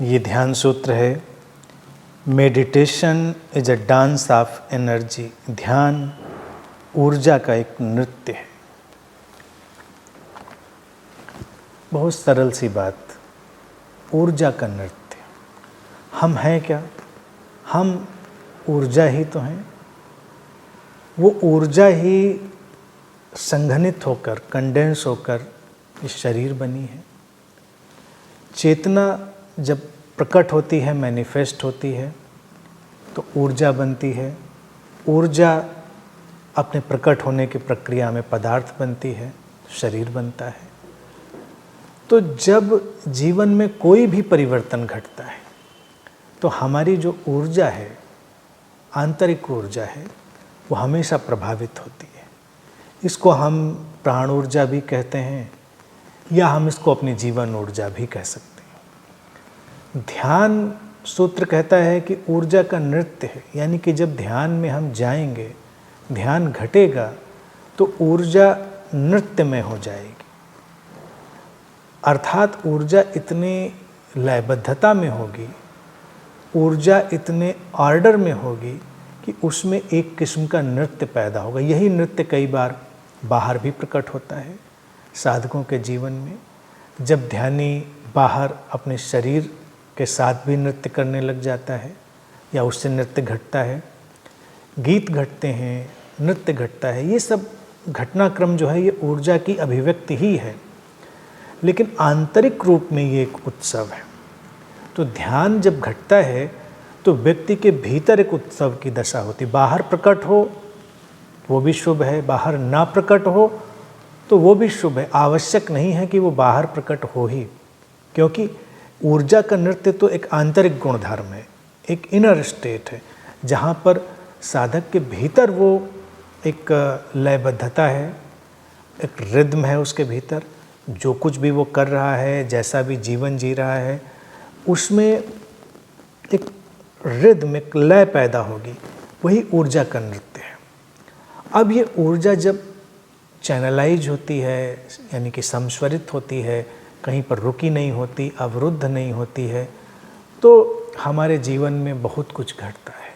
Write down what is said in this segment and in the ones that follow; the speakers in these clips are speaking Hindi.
ये ध्यान सूत्र है, meditation is a dance of energy. ध्यान ऊर्जा का एक नृत्य है। बहुत सरल सी बात, ऊर्जा का नृत्य। हम हैं क्या? हम ऊर्जा ही तो हैं। वो ऊर्जा ही संघनित होकर, कंडेंस होकर इस शरीर बनी है। चेतना जब प्रकट होती है, मैनिफेस्ट होती है, तो ऊर्जा बनती है। ऊर्जा अपने प्रकट होने की प्रक्रिया में पदार्थ बनती है, शरीर बनता है। तो जब जीवन में कोई भी परिवर्तन घटता है तो हमारी जो ऊर्जा है, आंतरिक ऊर्जा है, वो हमेशा प्रभावित होती है। इसको हम प्राण ऊर्जा भी कहते हैं या हम इसको अपनी जीवन ऊर्जा भी कह सकते हैं। ध्यान सूत्र कहता है कि ऊर्जा का नृत्य है, यानी कि जब ध्यान में हम जाएंगे, ध्यान घटेगा तो ऊर्जा नृत्य में हो जाएगी। अर्थात ऊर्जा इतनी लयबद्धता में होगी, ऊर्जा इतने ऑर्डर में होगी कि उसमें एक किस्म का नृत्य पैदा होगा। यही नृत्य कई बार बाहर भी प्रकट होता है साधकों के जीवन में। जब ध्यानी बाहर अपने शरीर के साथ भी नृत्य करने लग जाता है या उससे नृत्य घटता है, गीत घटते हैं, नृत्य घटता है, ये सब घटनाक्रम जो है ये ऊर्जा की अभिव्यक्ति ही है। लेकिन आंतरिक रूप में ये एक उत्सव है। तो ध्यान जब घटता है तो व्यक्ति के भीतर एक उत्सव की दशा होती। बाहर प्रकट हो वो भी शुभ है, बाहर ना प्रकट हो तो वो भी शुभ है। आवश्यक नहीं है कि वो बाहर प्रकट हो ही, क्योंकि ऊर्जा का नृत्य तो एक आंतरिक गुणधर्म है, एक इनर स्टेट है, जहाँ पर साधक के भीतर वो एक लयबद्धता है, एक रिद्म है उसके भीतर। जो कुछ भी वो कर रहा है, जैसा भी जीवन जी रहा है, उसमें एक रिद्म, एक लय पैदा होगी। वही ऊर्जा का नृत्य है। अब ये ऊर्जा जब चैनलाइज होती है, यानी कि संस्वरित होती है, कहीं पर रुकी नहीं होती, अवरुद्ध नहीं होती है, तो हमारे जीवन में बहुत कुछ घटता है।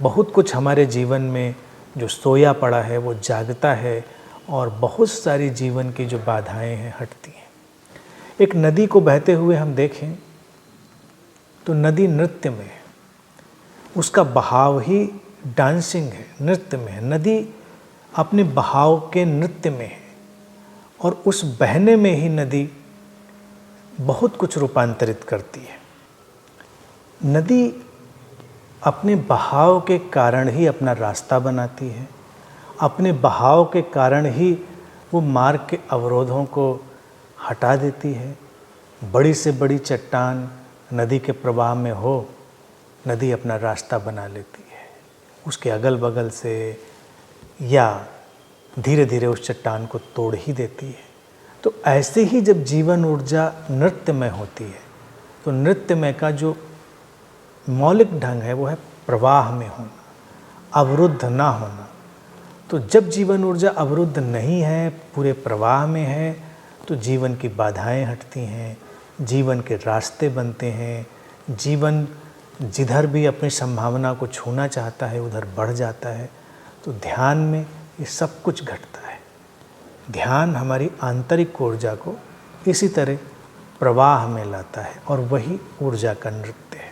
बहुत कुछ हमारे जीवन में जो सोया पड़ा है वो जागता है और बहुत सारी जीवन की जो बाधाएं हैं हटती हैं। एक नदी को बहते हुए हम देखें तो नदी नृत्य में है, उसका बहाव ही डांसिंग है, नृत्य में है। नदी अपने बहाव के नृत्य में है और उस बहने में ही नदी बहुत कुछ रूपांतरित करती है। नदी अपने बहाव के कारण ही अपना रास्ता बनाती है, अपने बहाव के कारण ही वो मार्ग के अवरोधों को हटा देती है। बड़ी से बड़ी चट्टान नदी के प्रवाह में हो, नदी अपना रास्ता बना लेती है उसके अगल बगल से, या धीरे धीरे उस चट्टान को तोड़ ही देती है। तो ऐसे ही जब जीवन ऊर्जा नृत्यमय होती है तो नृत्यमय का जो मौलिक ढंग है वो है प्रवाह में होना, अवरुद्ध ना होना। तो जब जीवन ऊर्जा अवरुद्ध नहीं है, पूरे प्रवाह में है, तो जीवन की बाधाएं हटती हैं, जीवन के रास्ते बनते हैं। जीवन जिधर भी अपनी संभावना को छूना चाहता है उधर बढ़ जाता है। तो ध्यान में ये सब कुछ घटता है। ध्यान हमारी आंतरिक ऊर्जा को इसी तरह प्रवाह में लाता है और वही ऊर्जा का नृत्य है।